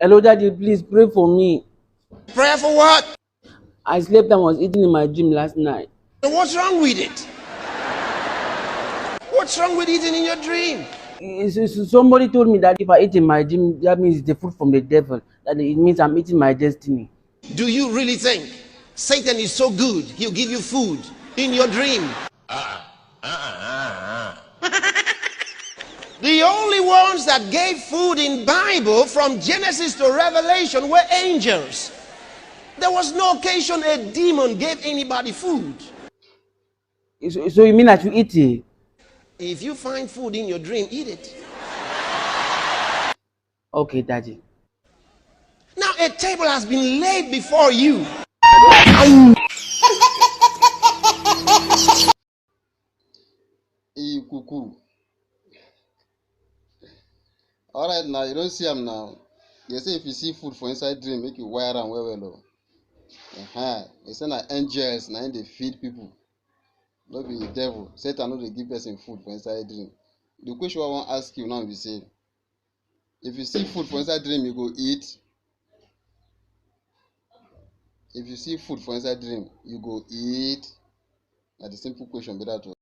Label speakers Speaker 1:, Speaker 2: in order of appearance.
Speaker 1: Hello, Daddy, please pray for me.
Speaker 2: Prayer for what?
Speaker 1: I slept and was eating in my dream last night.
Speaker 2: And what's wrong with it? What's wrong with eating in your dream?
Speaker 1: Somebody told me that if I eat in my dream, that means it's the food from the devil. That it means I'm eating my destiny.
Speaker 2: Do you really think Satan is so good he'll give you food in your dream? The only ones that gave food in Bible from Genesis to Revelation were angels. There was no occasion a demon gave anybody food.
Speaker 1: So you mean that you eat it?
Speaker 2: If you find food in your dream, eat it.
Speaker 1: Okay, Daddy.
Speaker 2: Now a table has been laid before you.
Speaker 3: Kuku. Alright now, you don't see them now. They say if you see food for inside dream, make you wire and well. They say na angels, now they feed people. Not be the devil. Satan no dey give person food for inside dream. The question I want to ask you now be say, if you see food for inside dream, you go eat. If you see food for inside dream, you go eat. Na the simple question be that one.